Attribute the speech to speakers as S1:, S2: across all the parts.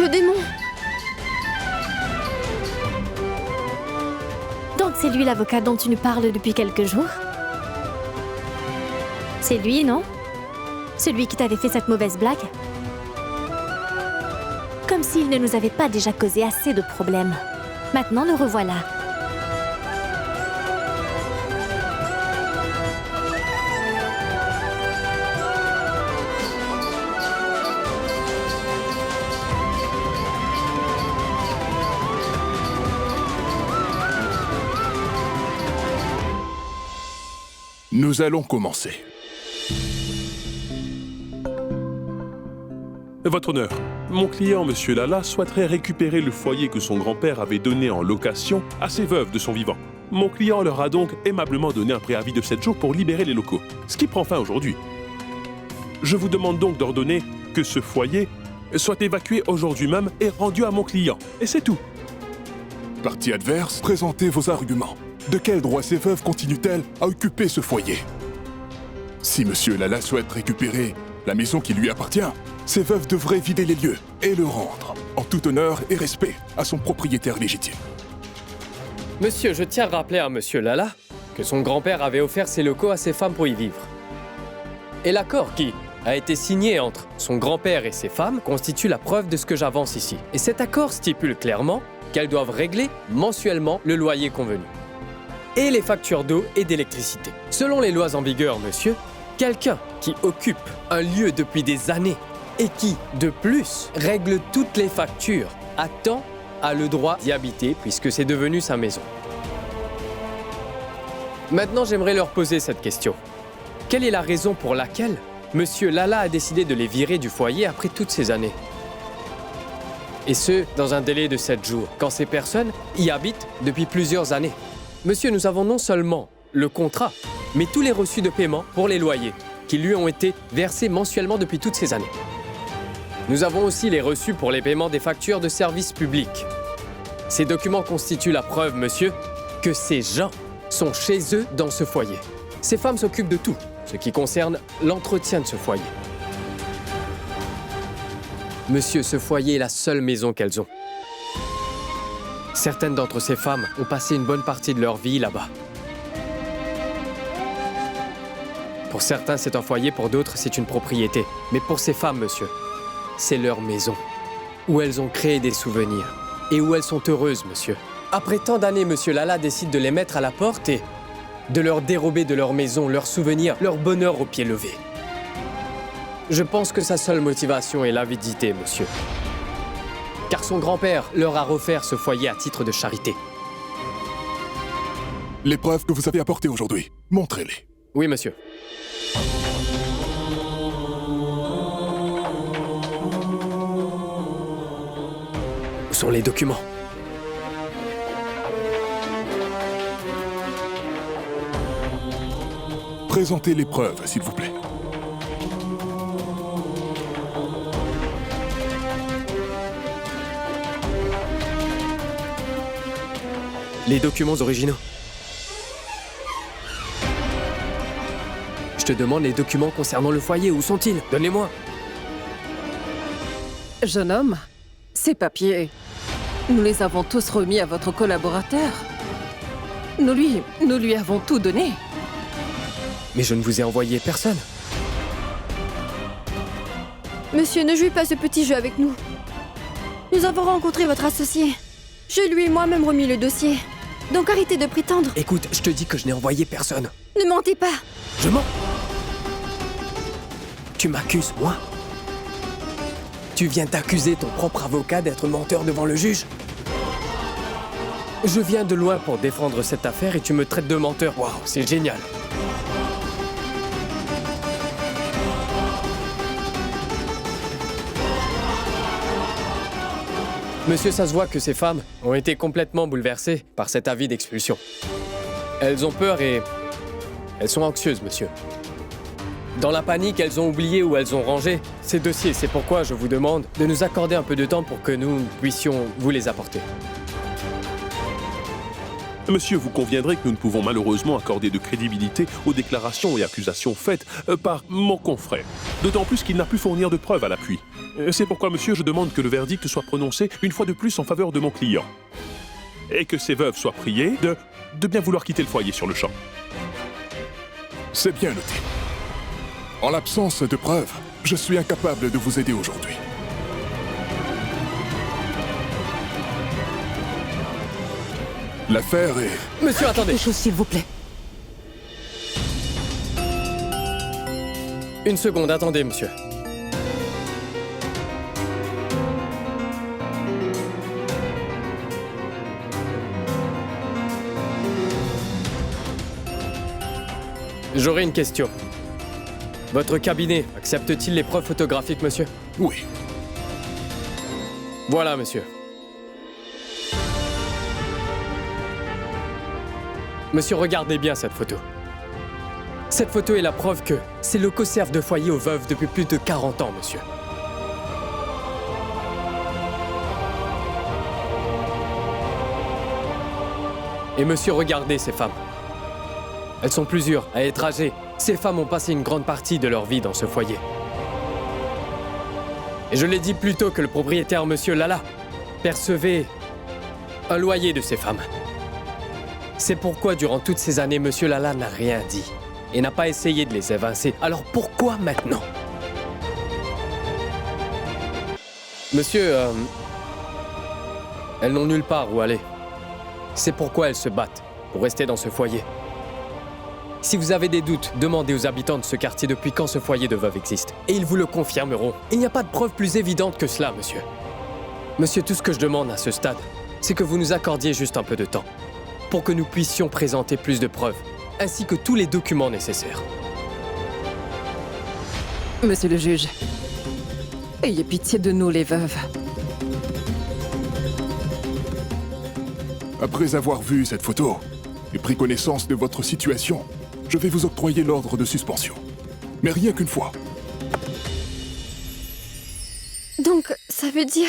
S1: le démon!
S2: Donc c'est lui l'avocat dont tu nous parles depuis quelques jours? C'est lui, non? Celui qui t'avait fait cette mauvaise blague? Comme s'il ne nous avait pas déjà causé assez de problèmes. Maintenant, le revoilà.
S3: Nous allons commencer.
S4: Votre honneur, mon client, Monsieur Lala, souhaiterait récupérer le foyer que son grand-père avait donné en location à ses veuves de son vivant. Mon client leur a donc aimablement donné un préavis de 7 jours pour libérer les locaux, ce qui prend fin aujourd'hui. Je vous demande donc d'ordonner que ce foyer soit évacué aujourd'hui même et rendu à mon client. Et c'est tout.
S3: Partie adverse, présentez vos arguments. De quel droit ces veuves continuent-elles à occuper ce foyer? Si Monsieur Lala souhaite récupérer la maison qui lui appartient, ces veuves devraient vider les lieux et le rendre, en tout honneur et respect, à son propriétaire légitime.
S5: Monsieur, je tiens à rappeler à Monsieur Lala que son grand-père avait offert ses locaux à ses femmes pour y vivre. Et l'accord qui a été signé entre son grand-père et ses femmes constitue la preuve de ce que j'avance ici. Et cet accord stipule clairement qu'elles doivent régler mensuellement le loyer convenu et les factures d'eau et d'électricité. Selon les lois en vigueur, monsieur, quelqu'un qui occupe un lieu depuis des années et qui, de plus, règle toutes les factures à temps a le droit d'y habiter puisque c'est devenu sa maison. Maintenant, j'aimerais leur poser cette question. Quelle est la raison pour laquelle Monsieur Lala a décidé de les virer du foyer après toutes ces années? Et ce, dans un délai de 7 jours, quand ces personnes y habitent depuis plusieurs années. Monsieur, nous avons non seulement le contrat, mais tous les reçus de paiement pour les loyers qui lui ont été versés mensuellement depuis toutes ces années. Nous avons aussi les reçus pour les paiements des factures de services publics. Ces documents constituent la preuve, monsieur, que ces gens sont chez eux dans ce foyer. Ces femmes s'occupent de tout, ce qui concerne l'entretien de ce foyer. Monsieur, ce foyer est la seule maison qu'elles ont. Certaines d'entre ces femmes ont passé une bonne partie de leur vie là-bas. Pour certains, c'est un foyer, pour d'autres, c'est une propriété. Mais pour ces femmes, monsieur, c'est leur maison, où elles ont créé des souvenirs et où elles sont heureuses, monsieur. Après tant d'années, Monsieur Lala décide de les mettre à la porte et de leur dérober de leur maison, leurs souvenirs, leur bonheur au pied levé. Je pense que sa seule motivation est l'avidité, monsieur. Car son grand-père leur a offert ce foyer à titre de charité.
S3: Les preuves que vous avez apportées aujourd'hui, montrez-les.
S5: Oui, monsieur. Où sont les documents?
S3: Présentez les preuves, s'il vous plaît.
S5: Les documents originaux. Je te demande les documents concernant le foyer. Où sont-ils? Donnez-moi.
S6: Jeune homme, ces papiers, nous les avons tous remis à votre collaborateur. Nous lui avons tout donné.
S5: Mais je ne vous ai envoyé personne.
S1: Monsieur, ne jouez pas ce petit jeu avec nous. Nous avons rencontré votre associé. Je lui ai moi-même remis le dossier. Donc arrêtez de prétendre.
S5: Écoute, je te dis que je n'ai envoyé personne.
S1: Ne mentez pas.
S5: Je mens. Tu m'accuses, moi? Tu viens d'accuser ton propre avocat d'être menteur devant le juge? Je viens de loin pour défendre cette affaire et tu me traites de menteur. Waouh, c'est génial. Monsieur, ça se voit que ces femmes ont été complètement bouleversées par cet avis d'expulsion. Elles ont peur et elles sont anxieuses, monsieur. Dans la panique, elles ont oublié où elles ont rangé ces dossiers. C'est pourquoi je vous demande de nous accorder un peu de temps pour que nous puissions vous les apporter.
S4: Monsieur, vous conviendrez que nous ne pouvons malheureusement accorder de crédibilité aux déclarations et accusations faites par mon confrère. D'autant plus qu'il n'a pu fournir de preuves à l'appui. C'est pourquoi, monsieur, je demande que le verdict soit prononcé une fois de plus en faveur de mon client. Et que ces veuves soient priées de bien vouloir quitter le foyer sur le champ.
S3: C'est bien noté. En l'absence de preuves, je suis incapable de vous aider aujourd'hui. L'affaire est...
S5: Monsieur, attendez.
S6: Quelque chose, s'il vous plaît.
S5: Une seconde, attendez, monsieur. J'aurais une question. Votre cabinet accepte-t-il les preuves photographiques, monsieur?
S3: Oui.
S5: Voilà, monsieur. Monsieur, regardez bien cette photo. Cette photo est la preuve que ces locaux servent de foyer aux veuves depuis plus de 40 ans, monsieur. Et monsieur, regardez ces femmes. Elles sont plusieurs à être âgées. Ces femmes ont passé une grande partie de leur vie dans ce foyer. Et je l'ai dit plus tôt que le propriétaire, monsieur Lala, percevait un loyer de ces femmes. C'est pourquoi, durant toutes ces années, monsieur Lala n'a rien dit et n'a pas essayé de les évincer. Alors pourquoi maintenant? Monsieur, elles n'ont nulle part où aller. C'est pourquoi elles se battent pour rester dans ce foyer. Si vous avez des doutes, demandez aux habitants de ce quartier depuis quand ce foyer de veuves existe. Et ils vous le confirmeront. Il n'y a pas de preuve plus évidente que cela, monsieur. Monsieur, tout ce que je demande à ce stade, c'est que vous nous accordiez juste un peu de temps pour que nous puissions présenter plus de preuves, ainsi que tous les documents nécessaires.
S6: Monsieur le juge, ayez pitié de nous, les veuves.
S3: Après avoir vu cette photo et pris connaissance de votre situation, je vais vous octroyer l'ordre de suspension. Mais rien qu'une fois.
S1: Donc, ça veut dire...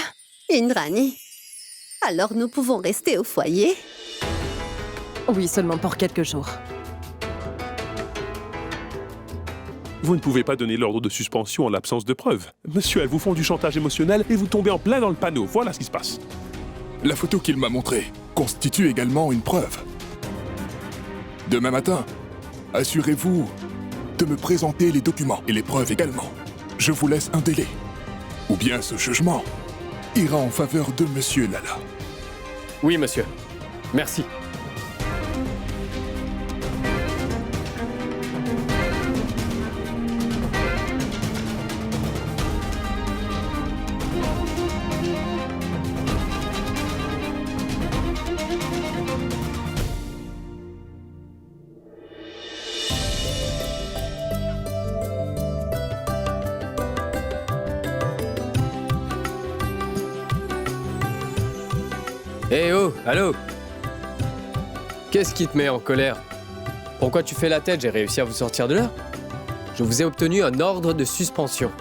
S7: Indrani, alors nous pouvons rester au foyer?
S6: Oui, seulement pour quelques jours.
S4: Vous ne pouvez pas donner l'ordre de suspension en l'absence de preuves. Monsieur, elles vous font du chantage émotionnel et vous tombez en plein dans le panneau. Voilà ce qui se passe.
S3: La photo qu'il m'a montrée constitue également une preuve. Demain matin, assurez-vous de me présenter les documents et les preuves également. Je vous laisse un délai. Ou bien ce jugement ira en faveur de Monsieur Lala.
S5: Oui, monsieur. Merci. Eh oh, allô? Qu'est-ce qui te met en colère? Pourquoi tu fais la tête? J'ai réussi à vous sortir de là. Je vous ai obtenu un ordre de suspension.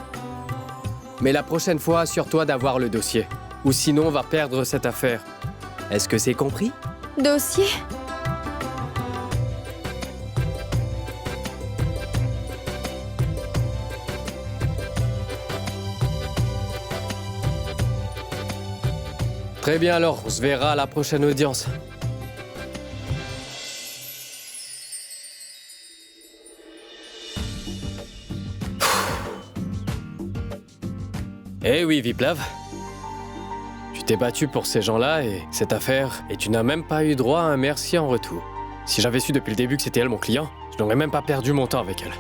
S5: Mais la prochaine fois, assure-toi d'avoir le dossier. Ou sinon, on va perdre cette affaire. Est-ce que c'est compris?
S1: Dossier?
S5: Très bien alors, on se verra à la prochaine audience. Eh oui, Viplav. Tu t'es battu pour ces gens-là et cette affaire, et tu n'as même pas eu droit à un merci en retour. Si j'avais su depuis le début que c'était elle mon client, je n'aurais même pas perdu mon temps avec elle.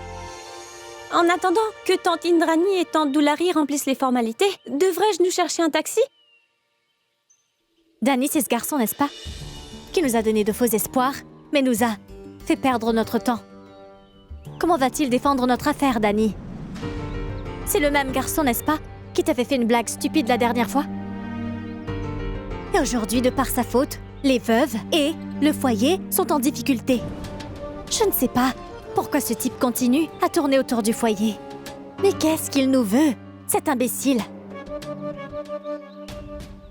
S2: En attendant que tante Indrani et tante Doulari remplissent les formalités, devrais-je nous chercher un taxi? Danny, c'est ce garçon, n'est-ce pas? Qui nous a donné de faux espoirs, mais nous a fait perdre notre temps. Comment va-t-il défendre notre affaire, Danny? C'est le même garçon, n'est-ce pas? Qui t'avait fait une blague stupide la dernière fois? Et aujourd'hui, de par sa faute, les veuves et le foyer sont en difficulté. Je ne sais pas pourquoi ce type continue à tourner autour du foyer. Mais qu'est-ce qu'il nous veut, cet imbécile?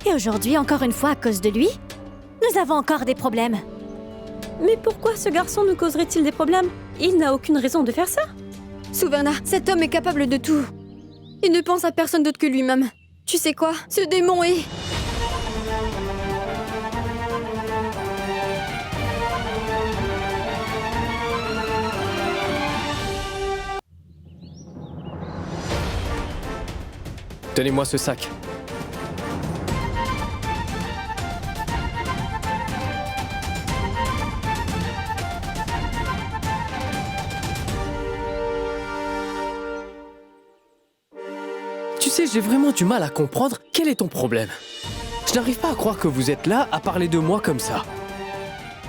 S2: Et aujourd'hui, encore une fois, à cause de lui, nous avons encore des problèmes.
S8: Mais pourquoi ce garçon nous causerait-il des problèmes? Il n'a aucune raison de faire ça.
S1: Souverna, cet homme est capable de tout. Il ne pense à personne d'autre que lui-même. Tu sais quoi? Ce démon est...
S5: Tenez-moi ce sac. Tu sais, j'ai vraiment du mal à comprendre quel est ton problème. Je n'arrive pas à croire que vous êtes là à parler de moi comme ça.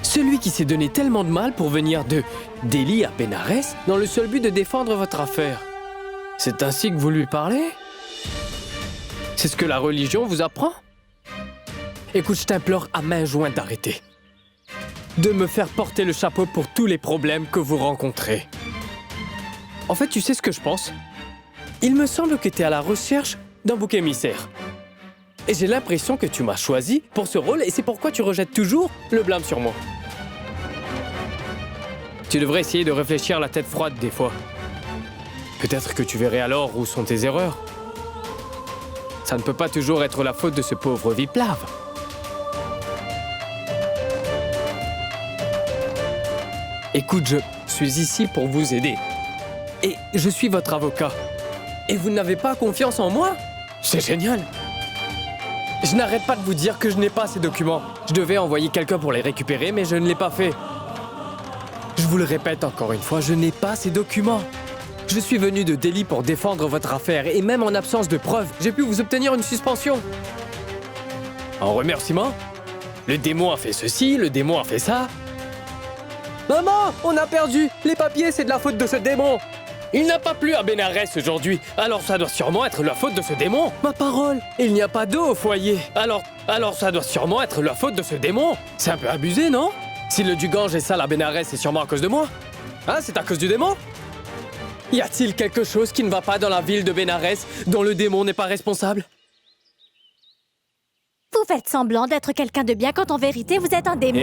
S5: Celui qui s'est donné tellement de mal pour venir de Delhi à Bénarès dans le seul but de défendre votre affaire. C'est ainsi que vous lui parlez? C'est ce que la religion vous apprend? Écoute, je t'implore à main jointe d'arrêter. De me faire porter le chapeau pour tous les problèmes que vous rencontrez. En fait, tu sais ce que je pense? Il me semble que tu es à la recherche d'un bouc émissaire. Et j'ai l'impression que tu m'as choisi pour ce rôle et c'est pourquoi tu rejettes toujours le blâme sur moi. Tu devrais essayer de réfléchir la tête froide des fois. Peut-être que tu verrais alors où sont tes erreurs. Ça ne peut pas toujours être la faute de ce pauvre Viplav. Écoute, je suis ici pour vous aider. Et je suis votre avocat. Et vous n'avez pas confiance en moi? C'est génial. Je n'arrête pas de vous dire que je n'ai pas ces documents. Je devais envoyer quelqu'un pour les récupérer, mais je ne l'ai pas fait. Je vous le répète encore une fois, je n'ai pas ces documents. Je suis venu de Delhi pour défendre votre affaire, et même en absence de preuves, j'ai pu vous obtenir une suspension. En remerciement, le démon a fait ceci, le démon a fait ça. Maman, on a perdu! Les papiers, c'est de la faute de ce démon! Il n'a pas plu à Bénarès aujourd'hui, alors ça doit sûrement être la faute de ce démon. Ma parole, il n'y a pas d'eau au foyer, alors ça doit sûrement être la faute de ce démon. C'est un peu abusé, non? Si le du Gange est sale à Bénarès, c'est sûrement à cause de moi. Hein, c'est à cause du démon? Y a-t-il quelque chose qui ne va pas dans la ville de Bénarès dont le démon n'est pas responsable?
S2: Vous faites semblant d'être quelqu'un de bien quand en vérité vous êtes un démon.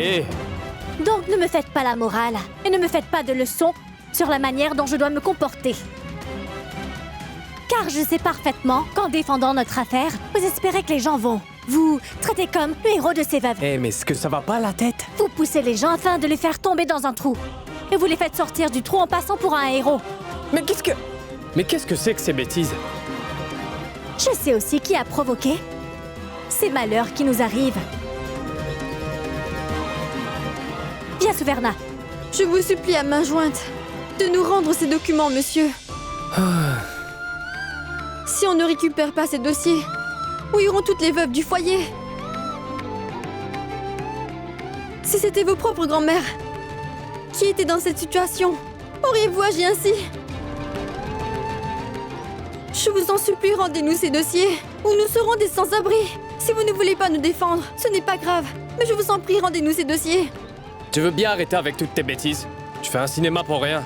S2: Donc ne me faites pas la morale et ne me faites pas de leçons sur la manière dont je dois me comporter. Car je sais parfaitement qu'en défendant notre affaire, vous espérez que les gens vont vous traiter comme le héros de ces veuves.
S5: Mais est-ce que ça va pas à la tête?
S2: Vous poussez les gens afin de les faire tomber dans un trou. Et vous les faites sortir du trou en passant pour un héros.
S5: Mais qu'est-ce que c'est que ces bêtises?
S2: Je sais aussi qui a provoqué ces malheurs qui nous arrivent. Viens, Souverna.
S1: Je vous supplie à main jointe de nous rendre ces documents, monsieur. Si on ne récupère pas ces dossiers, où iront toutes les veuves du foyer? Si c'était vos propres grand-mères qui étaient dans cette situation, auriez-vous agi ainsi? Je vous en supplie, rendez-nous ces dossiers, ou nous serons des sans-abri. Si vous ne voulez pas nous défendre, ce n'est pas grave, mais je vous en prie, rendez-nous ces dossiers.
S5: Tu veux bien arrêter avec toutes tes bêtises? Tu fais un cinéma pour rien.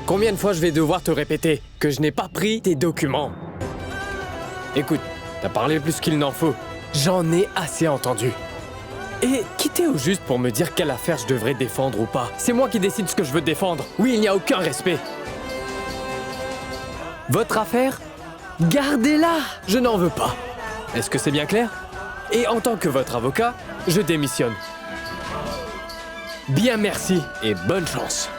S5: Combien de fois je vais devoir te répéter que je n'ai pas pris tes documents? Écoute, t'as parlé plus qu'il n'en faut. J'en ai assez entendu. Et quittez au juste pour me dire quelle affaire je devrais défendre ou pas. C'est moi qui décide ce que je veux défendre. Oui, il n'y a aucun respect. Votre affaire? Gardez-la! Je n'en veux pas. Est-ce que c'est bien clair? Et en tant que votre avocat, je démissionne. Bien merci et bonne chance.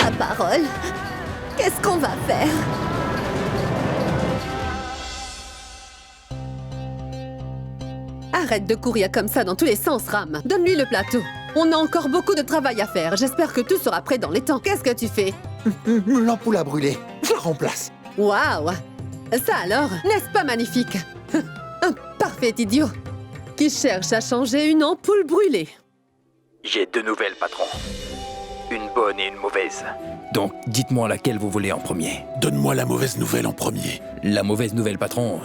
S7: Ma parole, qu'est-ce qu'on va faire? Arrête de courir comme ça dans tous les sens, Ram. Donne-lui le plateau. On a encore beaucoup de travail à faire. J'espère que tout sera prêt dans les temps. Qu'est-ce que tu fais?
S9: L'ampoule a brûlé. Je la remplace.
S7: Waouh! Ça alors, n'est-ce pas magnifique? Un parfait idiot qui cherche à changer une ampoule brûlée.
S10: J'ai deux nouvelles, patron. Une bonne et une mauvaise. Donc, dites-moi laquelle vous voulez en premier.
S9: Donne-moi la mauvaise nouvelle en premier.
S10: La mauvaise nouvelle, patron,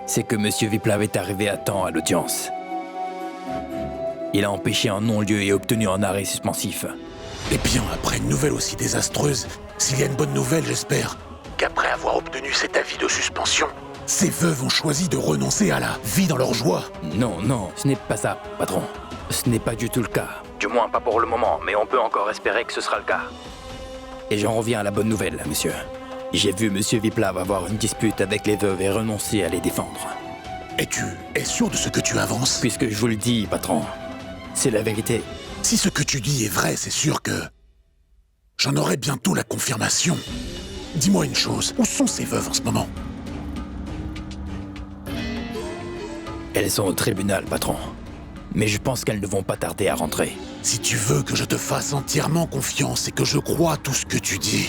S10: c'est que Monsieur Viplav est arrivé à temps à l'audience. Il a empêché un non-lieu et obtenu un arrêt suspensif.
S9: Eh bien, après une nouvelle aussi désastreuse, s'il y a une bonne nouvelle, j'espère qu'après avoir obtenu cet avis de suspension, Ces veuves ont choisi de renoncer à la vie dans leur joie.
S10: Non, non, ce n'est pas ça, patron. Ce n'est pas du tout le cas. Du moins pas pour le moment, mais on peut encore espérer que ce sera le cas. Et j'en reviens à la bonne nouvelle, monsieur. J'ai vu monsieur Viplav avoir une dispute avec les veuves et renoncer à les défendre.
S9: Et tu es sûr de ce que tu avances?
S10: Puisque je vous le dis, patron, c'est la vérité.
S9: Si ce que tu dis est vrai, c'est sûr que... j'en aurai bientôt la confirmation. Dis-moi une chose, où sont ces veuves en ce moment?
S10: Elles sont au tribunal, patron. Mais je pense qu'elles ne vont pas tarder à rentrer.
S9: Si tu veux que je te fasse entièrement confiance et que je croie tout ce que tu dis,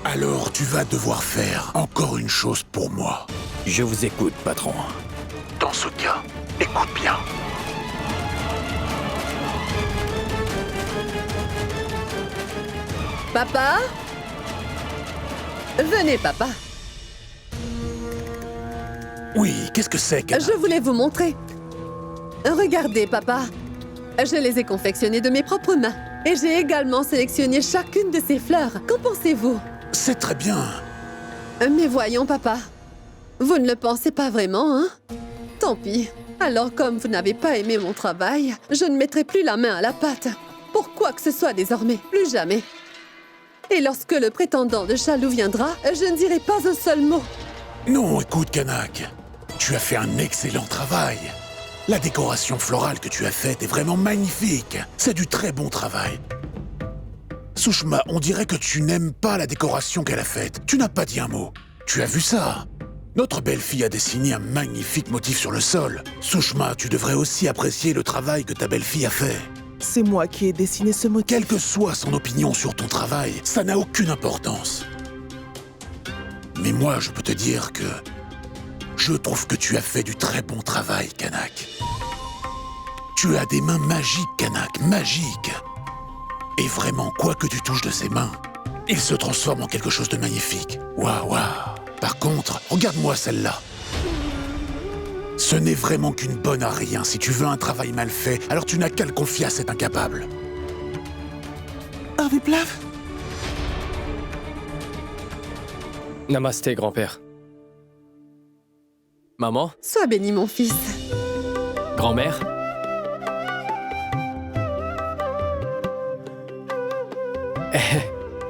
S9: alors tu vas devoir faire encore une chose pour moi.
S10: Je vous écoute, patron.
S9: Dans ce cas, écoute bien.
S7: Papa? Venez, papa.
S9: Oui, qu'est-ce que c'est que...
S7: Je voulais vous montrer. Regardez, papa. Je les ai confectionnées de mes propres mains. Et j'ai également sélectionné chacune de ces fleurs. Qu'en pensez-vous?
S9: C'est très bien.
S7: Mais voyons, papa. Vous ne le pensez pas vraiment, hein? Tant pis. Alors, comme vous n'avez pas aimé mon travail, je ne mettrai plus la main à la pâte. Pour quoi que ce soit désormais. Plus jamais. Et lorsque le prétendant de Chalou viendra, je ne dirai pas un seul mot.
S9: Non, écoute, Kanak. Tu as fait un excellent travail. La décoration florale que tu as faite est vraiment magnifique. C'est du très bon travail. Sushma, on dirait que tu n'aimes pas la décoration qu'elle a faite. Tu n'as pas dit un mot. Tu as vu ça? Notre belle-fille a dessiné un magnifique motif sur le sol. Sushma, tu devrais aussi apprécier le travail que ta belle-fille a fait.
S11: C'est moi qui ai dessiné ce motif.
S9: Quelle que soit son opinion sur ton travail, ça n'a aucune importance. Mais moi, je peux te dire que... je trouve que tu as fait du très bon travail, Kanak. Tu as des mains magiques, Kanak, magiques. Et vraiment, quoi que tu touches de ces mains, il se transforme en quelque chose de magnifique. Waouh, waouh. Par contre, regarde-moi celle-là. Ce n'est vraiment qu'une bonne à rien. Si tu veux un travail mal fait, alors tu n'as qu'à le confier à cet incapable.
S11: Un Viplav?
S5: Namasté, grand-père. Maman?
S7: Sois béni, mon fils.
S5: Grand-mère?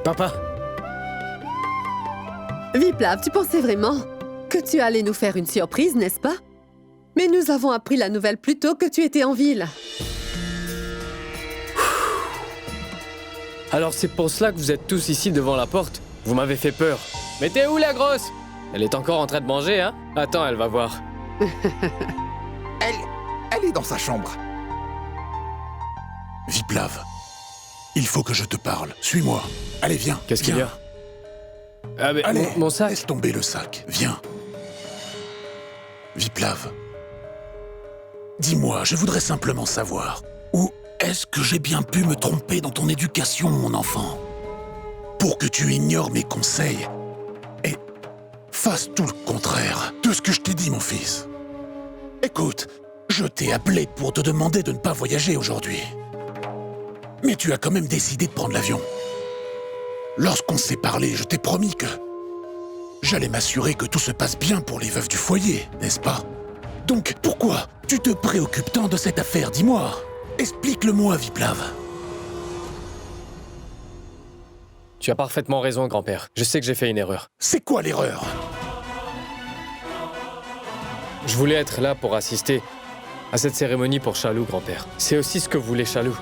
S5: Papa?
S7: Viplav, tu pensais vraiment que tu allais nous faire une surprise, n'est-ce pas? Mais nous avons appris la nouvelle plus tôt que tu étais en ville.
S5: Alors c'est pour cela que vous êtes tous ici devant la porte? Vous m'avez fait peur. Mais t'es où, la grosse? Elle est encore en train de manger, hein? Attends, elle va voir.
S9: Elle est dans sa chambre. Viplav, il faut que je te parle. Suis-moi. Allez, viens.
S5: Qu'est-ce qu'il y a? Ah, mais
S9: Allez,
S5: mon sac.
S9: laisse tomber le sac. Viens. Viplav. Dis-moi, je voudrais simplement savoir, où est-ce que j'ai bien pu me tromper dans ton éducation, mon enfant? Pour que tu ignores mes conseils et fasses tout le contraire de ce que je t'ai dit, mon fils. Écoute, je t'ai appelé pour te demander de ne pas voyager aujourd'hui. Mais tu as quand même décidé de prendre l'avion. Lorsqu'on s'est parlé, je t'ai promis que j'allais m'assurer que tout se passe bien pour les veuves du foyer, n'est-ce pas? Donc, pourquoi tu te préoccupes tant de cette affaire? Dis-moi. Explique-le-moi, Viplav.
S5: Tu as parfaitement raison, grand-père. Je sais que j'ai fait une erreur.
S9: C'est quoi l'erreur?
S5: Je voulais être là pour assister à cette cérémonie pour Chalou, grand-père. C'est aussi ce que voulait Chalou.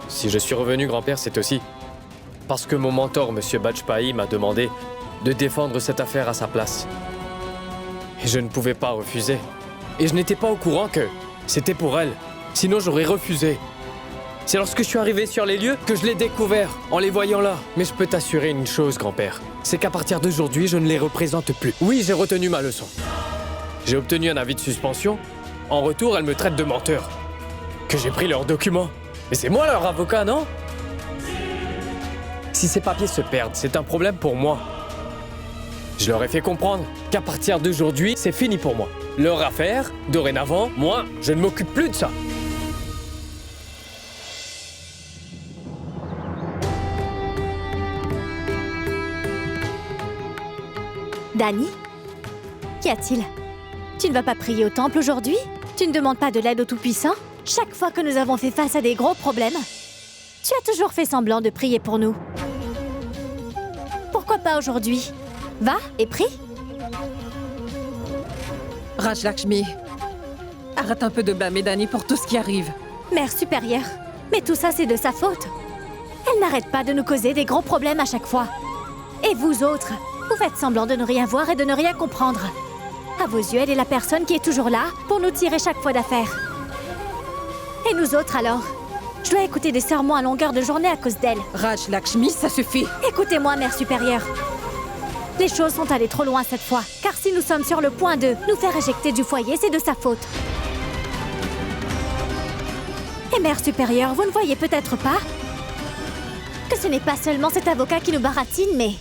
S5: Si je suis revenu, grand-père, c'est aussi parce que mon mentor, M. Bajpai, m'a demandé de défendre cette affaire à sa place. Et je ne pouvais pas refuser. Et je n'étais pas au courant que c'était pour elle. Sinon, j'aurais refusé. C'est lorsque je suis arrivé sur les lieux que je l'ai découvert, en les voyant là. Mais je peux t'assurer une chose, grand-père. C'est qu'à partir d'aujourd'hui, je ne les représente plus. Oui, j'ai retenu ma leçon. J'ai obtenu un avis de suspension. En retour, elle me traite de menteur. Que j'ai pris leurs documents. Mais c'est moi leur avocat, non? Si ces papiers se perdent, c'est un problème pour moi. Je leur ai fait comprendre qu'à partir d'aujourd'hui, c'est fini pour moi. Leur affaire, dorénavant, moi, je ne m'occupe plus de ça.
S2: Dani, Qu'y a-t-il? Tu ne vas pas prier au temple aujourd'hui? Tu ne demandes pas de l'aide au Tout-Puissant? Chaque fois que nous avons fait face à des gros problèmes, tu as toujours fait semblant de prier pour nous. Pourquoi pas aujourd'hui? Va et prie.
S6: Rajlakshmi, arrête un peu de blâmer Dani pour tout ce qui arrive.
S2: Mère supérieure, mais tout ça c'est de sa faute. Elle n'arrête pas de nous causer des gros problèmes à chaque fois. Et vous autres, vous faites semblant de ne rien voir et de ne rien comprendre. À vos yeux, elle est la personne qui est toujours là pour nous tirer chaque fois d'affaire. Et nous autres alors? Je dois écouter des sermons à longueur de journée à cause d'elle.
S6: Rajlakshmi, ça suffit.
S2: Écoutez-moi, mère supérieure. Les choses sont allées trop loin cette fois, car si nous sommes sur le point de nous faire éjecter du foyer, c'est de sa faute. Et mère supérieure, vous ne voyez peut-être pas que ce n'est pas seulement cet avocat qui nous baratine, mais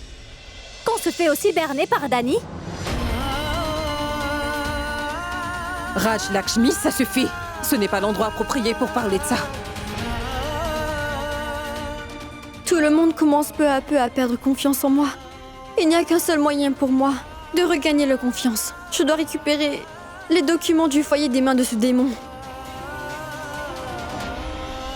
S2: qu'on se fait aussi berner par Dani?
S6: Rajlakshmi, ça suffit. Ce n'est pas l'endroit approprié pour parler de ça.
S1: Tout le monde commence peu à peu à perdre confiance en moi. Il n'y a qu'un seul moyen pour moi de regagner la confiance. Je dois récupérer les documents du foyer des mains de ce démon.